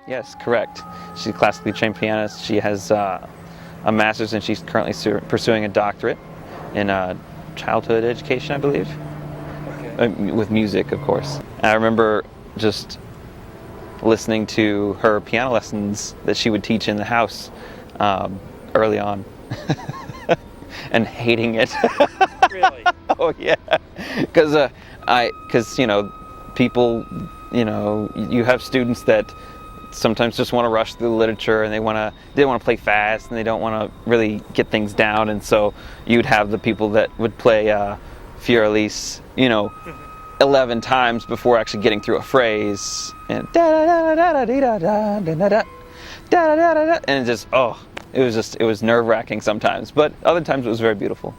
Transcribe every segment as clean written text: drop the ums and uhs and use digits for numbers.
Yes, correct. She's a classically trained pianist. She has a master's, and she's currently pursuing a doctorate in childhood education, I believe, with music, of course. And I remember just listening to her piano lessons that she would teach in the house early on and hating it. Really? Oh yeah, because people, you have students that sometimes just want to rush through the literature, and they want to play fast, and they don't want to really get things down, and so you'd have the people that would play Fiorellis, 11 times before actually getting through a phrase, and and it was nerve-wracking sometimes, but other times it was very beautiful.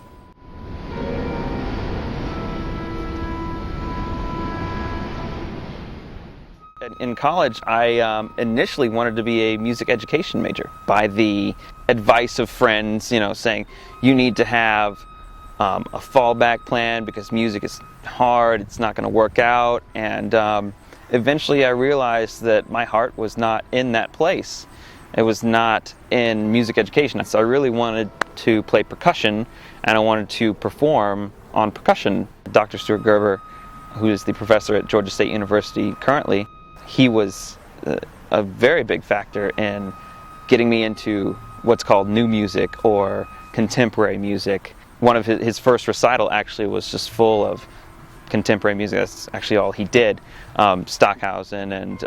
In college, I initially wanted to be a music education major by the advice of friends, saying you need to have a fallback plan because music is hard, it's not going to work out, and eventually I realized that my heart was not in that place. It was not in music education. So I really wanted to play percussion, and I wanted to perform on percussion. Dr. Stuart Gerber, who is the professor at Georgia State University currently, he was a very big factor in getting me into what's called new music or contemporary music. One of his first recital actually was just full of contemporary music. That's actually all he did. Stockhausen and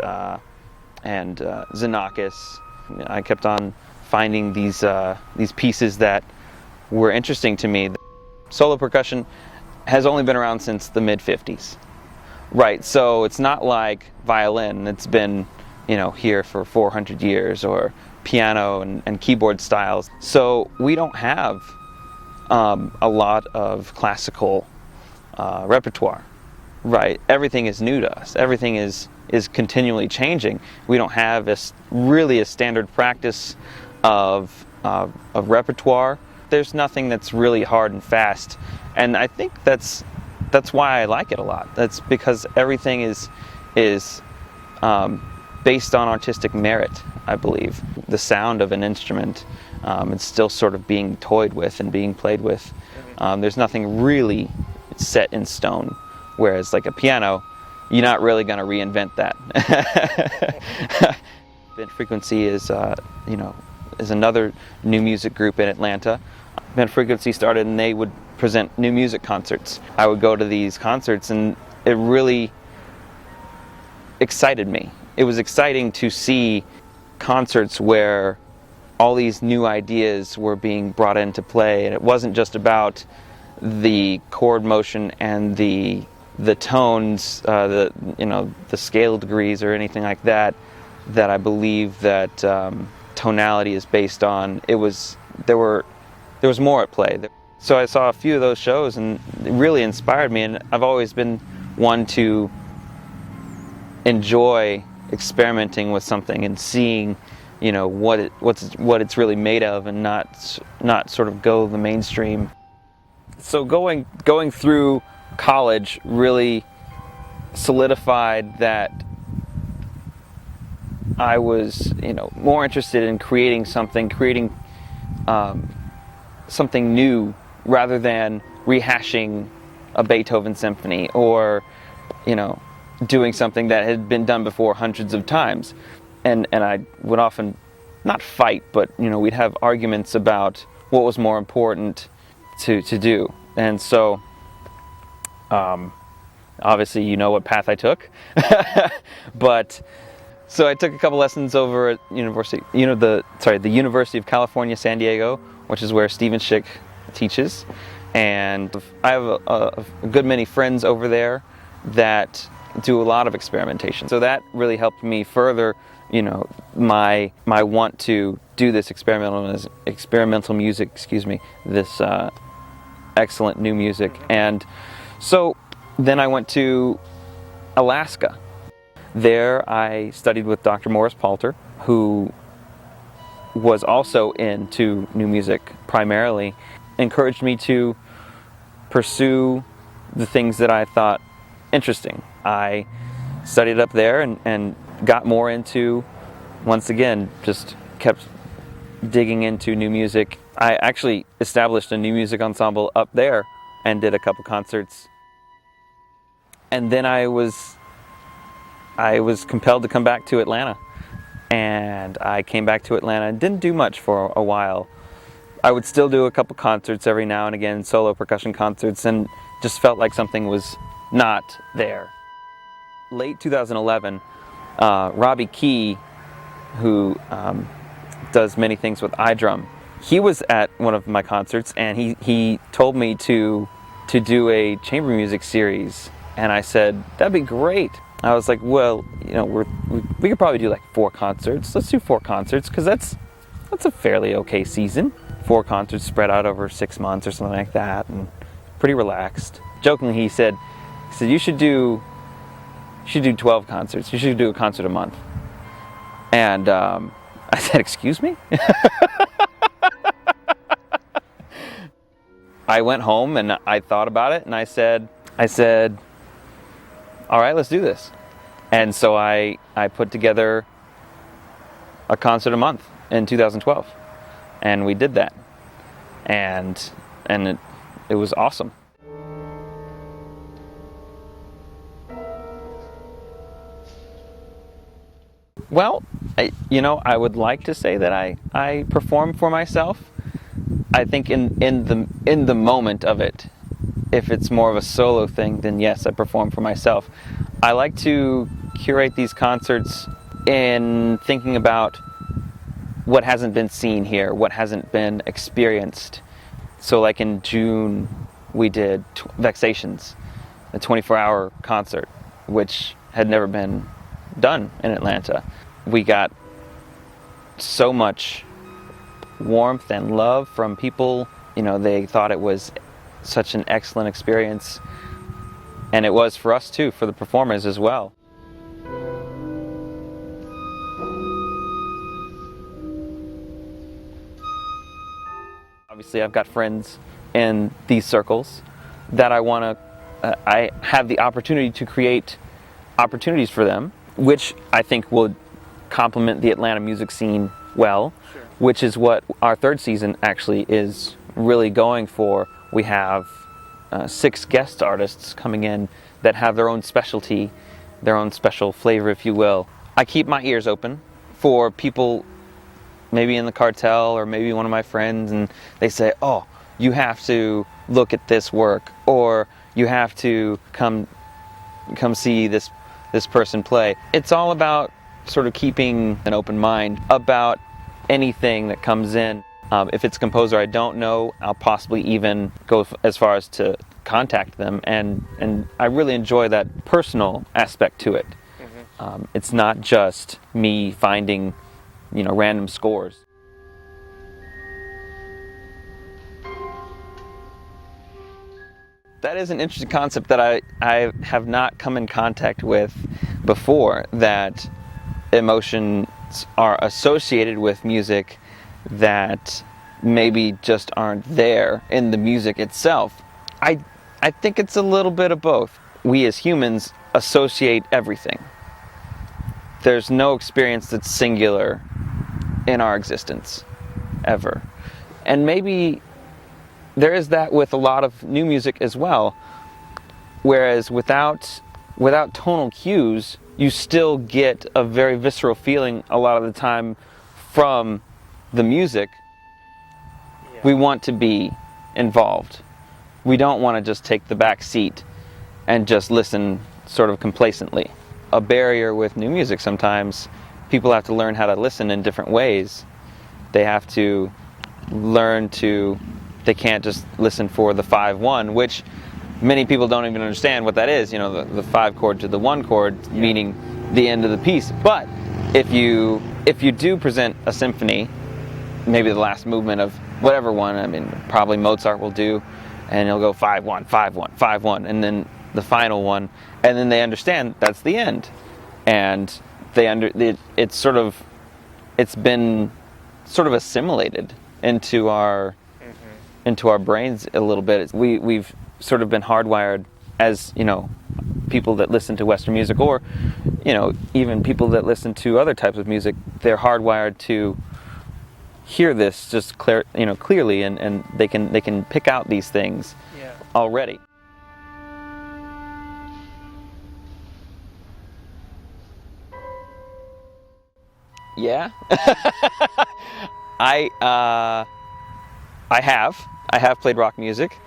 Xenakis. I kept on finding these pieces that were interesting to me. Solo percussion has only been around since the mid-50s. Right, so it's not like violin. It's been, here for 400 years, or piano and keyboard styles. So we don't have a lot of classical repertoire. Right, everything is new to us. Everything is continually changing. We don't have really a standard practice of repertoire. There's nothing that's really hard and fast, and I think that's why I like it a lot. That's because everything is based on artistic merit, I believe. The sound of an instrument is still sort of being toyed with and being played with. There's nothing really set in stone, whereas like a piano, you're not really going to reinvent that. Bent Frequency is another new music group in Atlanta. Bent Frequency started, and they would present new music concerts. I would go to these concerts, and it really excited me. It was exciting to see concerts where all these new ideas were being brought into play, and it wasn't just about the chord motion and the tones, the scale degrees or anything like that I believe that tonality is based on. There was more at play. So I saw a few of those shows, and it really inspired me, and I've always been one to enjoy experimenting with something and seeing what it's really made of, and not sort of go the mainstream. So going through college really solidified that I was more interested in creating something new rather than rehashing a Beethoven symphony or doing something that had been done before hundreds of times. And I would often not fight, but we'd have arguments about what was more important to do. And so obviously you know what path I took. But so I took a couple lessons over at the University of California, San Diego, which is where Stephen Schick teaches. And I have a good many friends over there that do a lot of experimentation. So that really helped me further, my want to do this experimental music, this excellent new music. And so then I went to Alaska. There I studied with Dr. Morris Palter, who was also into new music primarily, encouraged me to pursue the things that I thought interesting. I studied up there and got more into once again, just kept digging into new music. I actually established a new music ensemble up there and did a couple concerts. And then I was compelled to come back to Atlanta. And I came back to Atlanta and didn't do much for a while. I would still do a couple concerts every now and again, solo percussion concerts, and just felt like something was not there. Late 2011, Robbie Key, who does many things with iDrum, he was at one of my concerts, and he told me to do a chamber music series, and I said, that'd be great. I was like, well, you know, we could probably do like 4 concerts. Let's do 4 concerts, because that's a fairly okay season. 4 concerts spread out over 6 months or something like that, and pretty relaxed. Jokingly, he said you should do 12 concerts. You should do a concert a month. And I said, excuse me? I went home and I thought about it, and I said, all right, let's do this. And so I put together a concert a month in 2012, and we did that, and it was awesome. Well, I would like to say that I perform for myself. I think in the moment of it, if it's more of a solo thing, then yes, I perform for myself. I like to curate these concerts in thinking about what hasn't been seen here, what hasn't been experienced. So like in June, we did Vexations, a 24-hour concert, which had never been done in Atlanta. We got so much warmth and love from people. They thought it was such an excellent experience, and it was for us too, for the performers as well. Obviously, I've got friends in these circles that I have the opportunity to create opportunities for them, which I think will complement the Atlanta music scene well, sure. Which is what our 3rd season actually is really going for. We have 6 guest artists coming in that have their own specialty, their own special flavor, if you will. I keep my ears open for people maybe in the cartel or maybe one of my friends, and they say, oh, you have to look at this work, or you have to come see this person play. It's all about sort of keeping an open mind about anything that comes in. If it's a composer I don't know, I'll possibly even go as far as to contact them, and I really enjoy that personal aspect to it. Mm-hmm. It's not just me finding, random scores. That is an interesting concept that I have not come in contact with before, that emotions are associated with music that maybe just aren't there in the music itself. I think it's a little bit of both. We as humans associate everything. There's no experience that's singular in our existence, ever. And maybe there is that with a lot of new music as well, whereas without tonal cues, you still get a very visceral feeling a lot of the time from the music. Yeah. We want to be involved. We don't want to just take the back seat and just listen sort of complacently. A barrier with new music sometimes, people have to learn how to listen in different ways. They have to learn they can't just listen for the 5-1, which many people don't even understand what that is, the 5 chord to the 1 chord, yeah. Meaning the end of the piece. But if you do present a symphony, maybe the last movement of whatever one, probably Mozart will do, and he'll go 5-1, 5-1, 5-1, and then the final one, and then they understand that's the end, and it's been sort of assimilated into our brains a little bit. We've sort of been hardwired as people that listen to Western music, or even people that listen to other types of music, they're hardwired to hear this just clearly, and they can pick out these things already. Yeah. I have played rock music.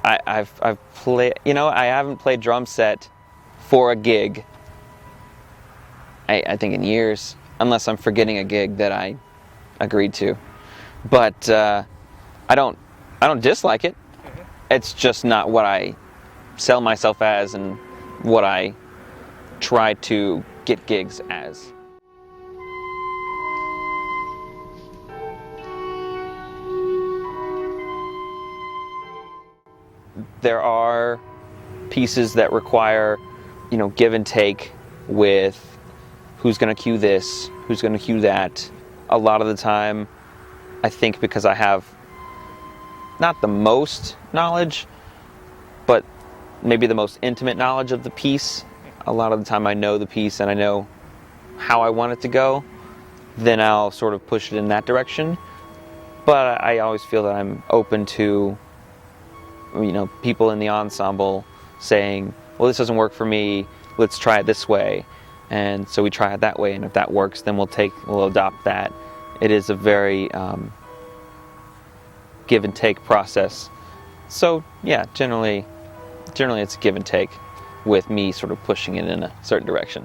I've played, I haven't played drum set for a gig, I think in years, unless I'm forgetting a gig that I agreed to. But I don't dislike it. It's just not what I sell myself as and what I try to get gigs as. There are pieces that require, give and take with who's going to cue this, who's going to cue that. A lot of the time, I think because I have not the most knowledge, but maybe the most intimate knowledge of the piece, a lot of the time I know the piece and I know how I want it to go, then I'll sort of push it in that direction. But I always feel that I'm open to people in the ensemble saying, well, this doesn't work for me, let's try it this way. And so we try it that way, and if that works, then we'll adopt that. It is a very give and take process. So yeah, generally it's give and take, with me sort of pushing it in a certain direction.